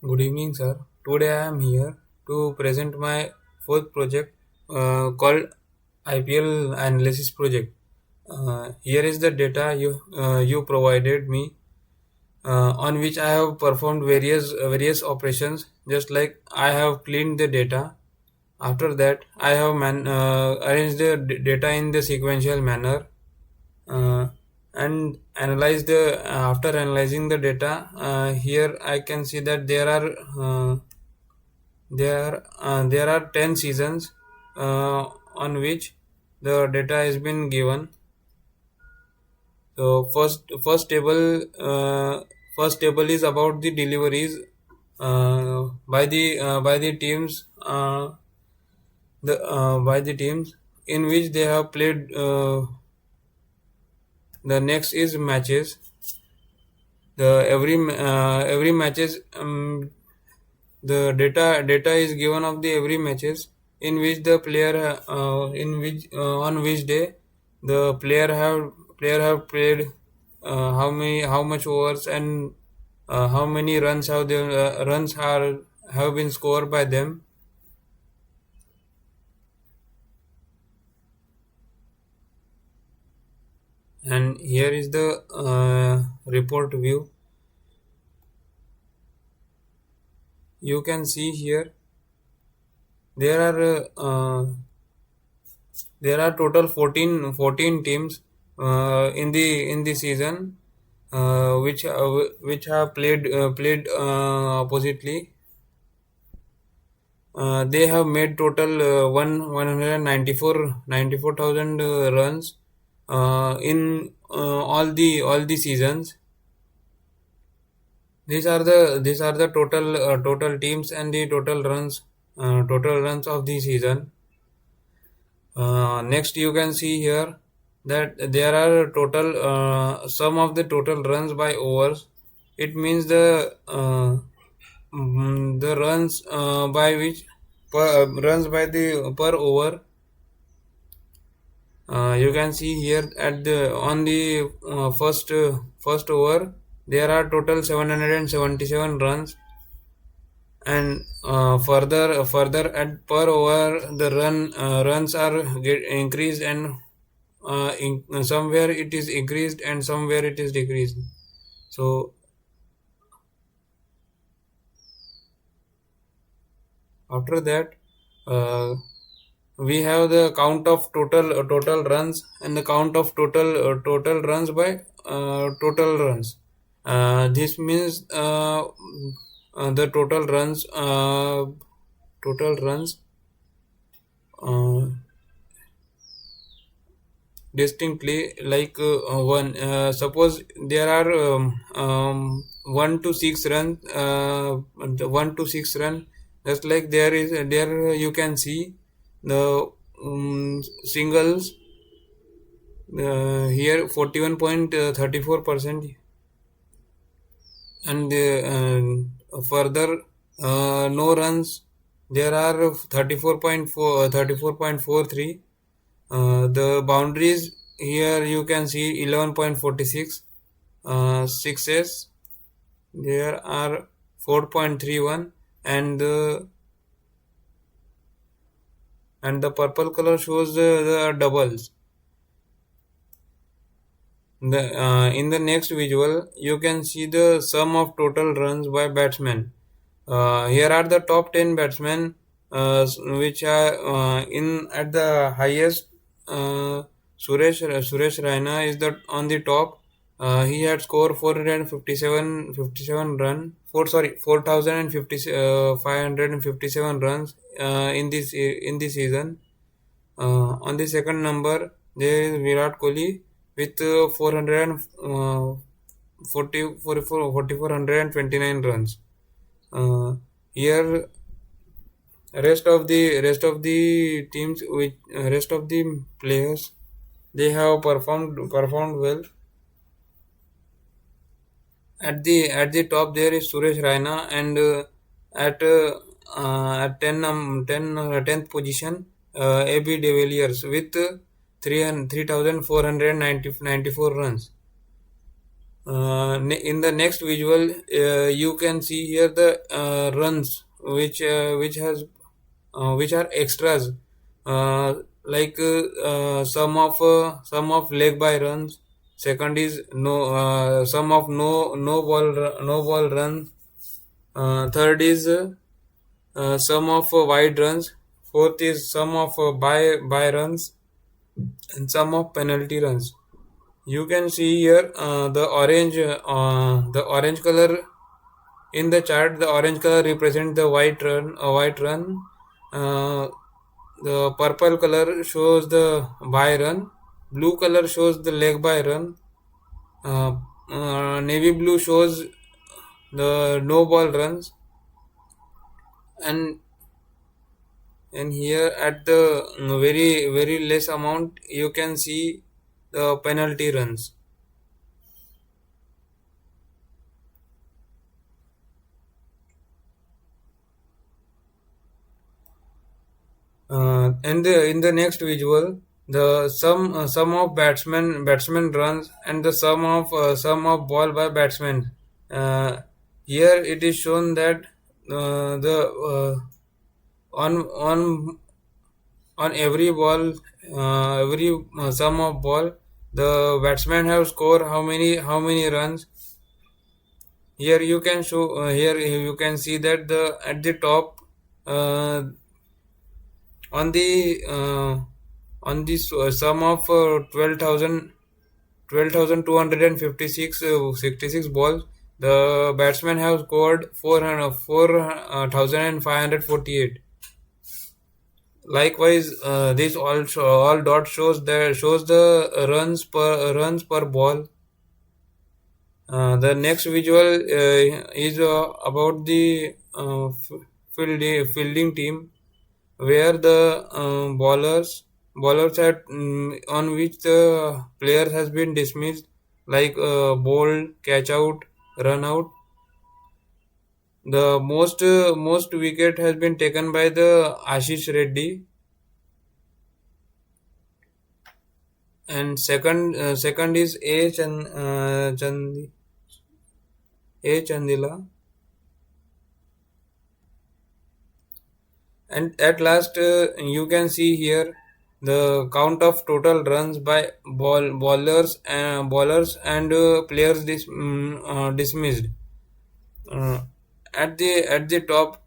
Good evening, sir. Today I am here to present my fourth project called IPL Analysis Project. Here is the data you provided me, on which I have performed various operations. Just like I have cleaned the data. After that, I have arranged the data in the sequential manner, uh, and analyze the after analyzing the data. Here I can see that there are 10 seasons on which the data has been given. So first table is about the deliveries by the teams, the by the teams in which they have played. The next is matches. The every matches, the data is given of the every matches in which the player, in which on which day the player have played, how much overs, and how many runs are have been scored by them. And here is the report view. You can see here there are total 14 teams in the season, which have played oppositely. They have made total 194,000 runs in all the seasons. These are the total teams and the total runs of the season. Next, you can see here that there are total sum of the total runs by overs. It means the runs by which runs by the per over. You can see here at the on the first over there are total 777 runs, and further at per over the runs are get increased, and somewhere it is increased and somewhere it is decreased. So after that, uh, we have the count of total runs and the count of total runs by total runs. This means the total runs uh, distinctly, like one. Suppose there are 1 to 6 runs, 1 to 6 run. Just like there you can see the singles, here 41.34%, and further no runs there are 34.43. The boundaries here you can see 11.46. Sixes there are 4.31, and the purple color shows the doubles. In the next visual, you can see the sum of total runs by batsmen. Here are the top 10 batsmen, which are in at the highest. Suresh Raina is on the top. He had scored 457 run. 557 runs in this season. On the second number, there is Virat Kohli with 429 runs. Here, rest of the teams, with rest of the players, they have performed well. At the top there is Suresh Raina, and at 10th position, AB de Villiers with 3,494 runs. In the next visual, you can see here the runs which are extras, uh, like sum of leg by runs. Second is sum of no ball run. Third is sum of wide runs. Fourth is sum of by runs and sum of penalty runs. You can see here the orange color in the chart. The orange color represents the white run. Uh, the purple color shows the by run. Blue color shows the leg by run. Uh, Navy blue shows the no ball runs, and here at the very less amount you can see the penalty runs. And in the next visual, the sum of batsman runs and the sum of ball by batsman. Uh, Here it is shown that the on every ball, every sum of ball, the batsman have scored how many runs. Here you can show here you can see that the at the top, uh, on the sum of 66 balls, the batsmen have scored 4,548. Likewise, this also all dot shows the runs per ball. The next visual is about the fielding team, where the bowlers at on which the player has been dismissed, like bowled, catch out, run out. The most wicket has been taken by the Ashish Reddy, and second is A Chandila, and at last you can see here the count of total runs by bowlers and players dismissed. Uh, at the top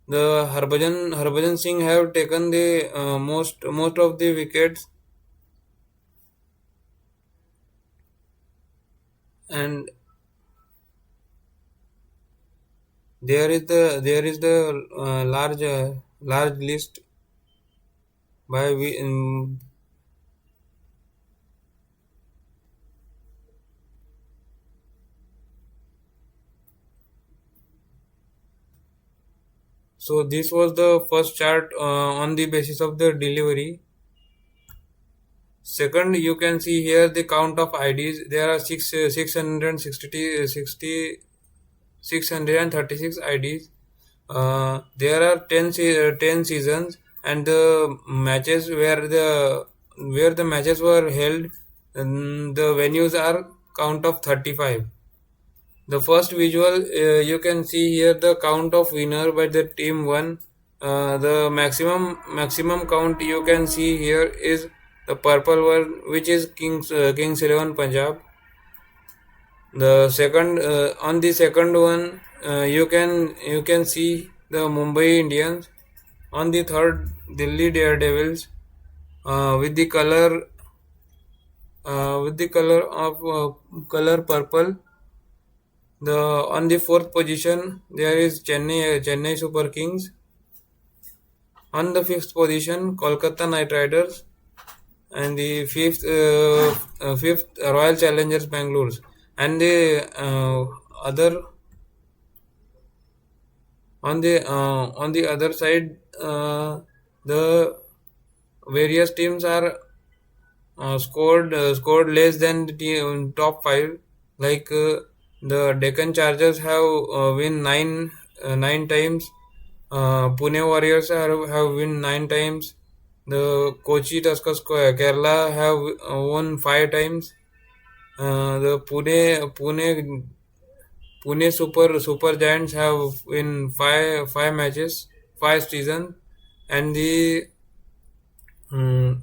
the Harbhajan Singh have taken the most of the wickets, and there is the large list by so this was the first chart on the basis of the delivery. Second, you can see here the count of IDs. There are 636 IDs. There are 10 seasons, and the matches where the matches were held, the venues are count of 35. The first visual, you can see here the count of winner by the team one. The maximum count you can see here is the purple one, which is Kings 11 Punjab. The second on the second one, you can see the Mumbai Indians. On the third, Delhi Daredevils, with the color of color purple. The on the fourth position there is Chennai Super Kings. On the fifth position, Kolkata Knight Riders, and the fifth Royal Challengers Bangalore, and the other on the other side, the various teams are scored less than the top five, like the Deccan Chargers have win nine times. Pune Warriors have win 9 times. The Kochi Tuskers Kerala have won 5 times. The Pune Super Giants have in five matches, 5 seasons, and the um,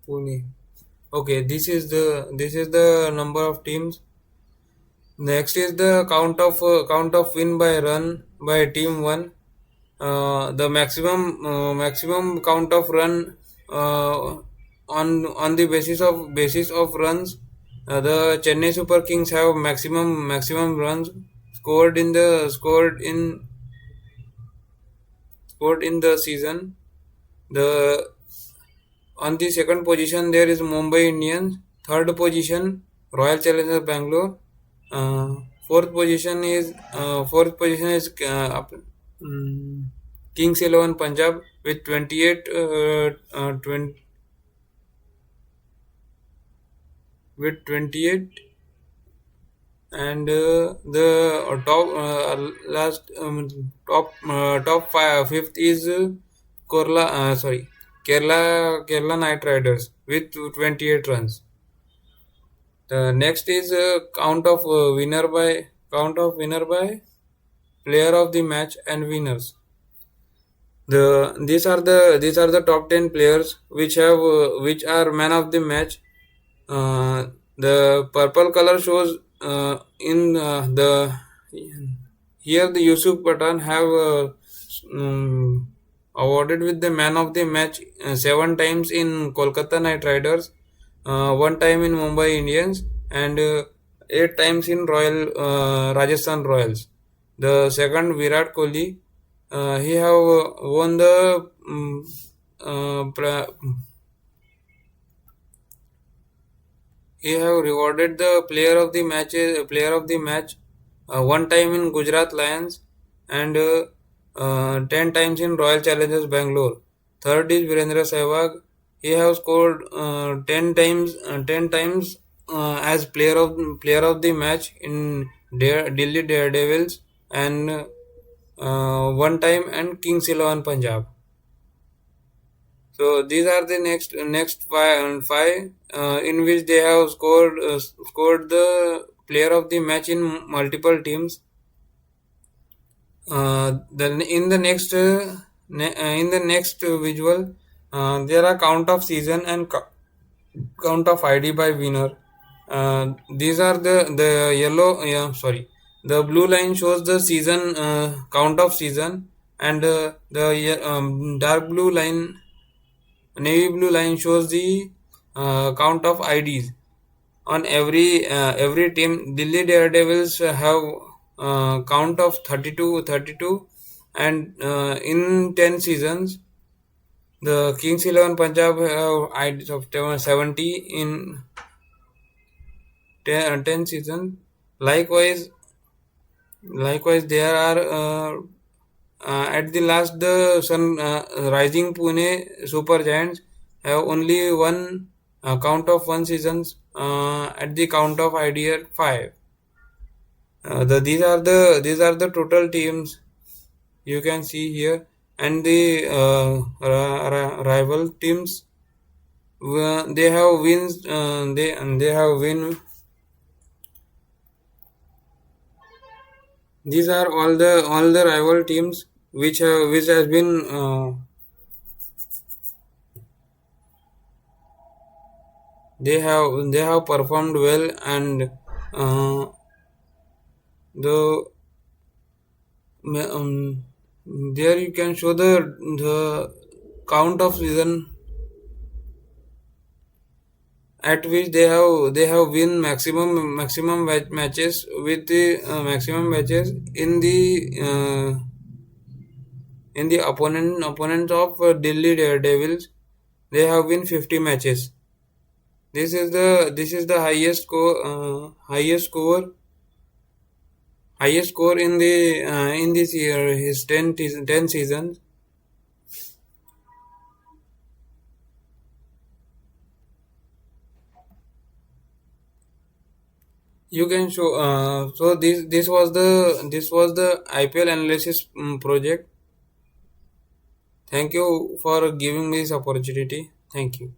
Pune. Okay, this is the number of teams. Next is the count of win by run by team one. The maximum count of run on the basis of runs. The Chennai Super Kings have maximum runs scored in the season. The On the second position there is Mumbai Indians. Third position Royal Challengers Bangalore. Uh, fourth position is Kings 11 Punjab with 28, and the top last top five fifth is Kerala Knight Riders with 28 runs. The next is count of winner by player of the match and winners. These are the top 10 players which are man of the match. The purple color shows in the here the Yusuf Pathan have awarded with the man of the match 7 times in Kolkata Knight Riders, 1 time in Mumbai Indians, and 8 times in Rajasthan Royals. The second Virat Kohli, he have won the he have rewarded the player of the match 1 time in Gujarat Lions, and 10 times in Royal Challengers Bangalore. Third is Virendra Sehwag. He have scored 10 times as player of the match in Delhi Daredevils, and 1 time and Kings 11 Punjab. So these are the next five in which they have scored the player of the match in multiple teams. Then in the next visual, there are count of season and count of ID by winner. These are the yellow. Yeah, sorry. The blue line shows the season count of season, and the dark blue line, navy blue line shows the count of IDs on every team. Delhi Daredevils have count of 32, and in 10 seasons, the Kings 11 Punjab have IDs of 70 in 10 seasons. Likewise, there are at the last the sun rising Pune Super Giants have only one count of 1 seasons at the count of idea 5. These are the total teams you can see here, and the rival teams, they have wins. They have win. These are all the rival teams which has been they have performed well, and the there you can show the count of season at which they have win maximum matches with the maximum matches in the opponents of Delhi Daredevils. They have win 50 matches. This is the highest score in this year, his 10 seasons. You can show so this was the IPL analysis project. Thank you for giving me this opportunity. Thank you.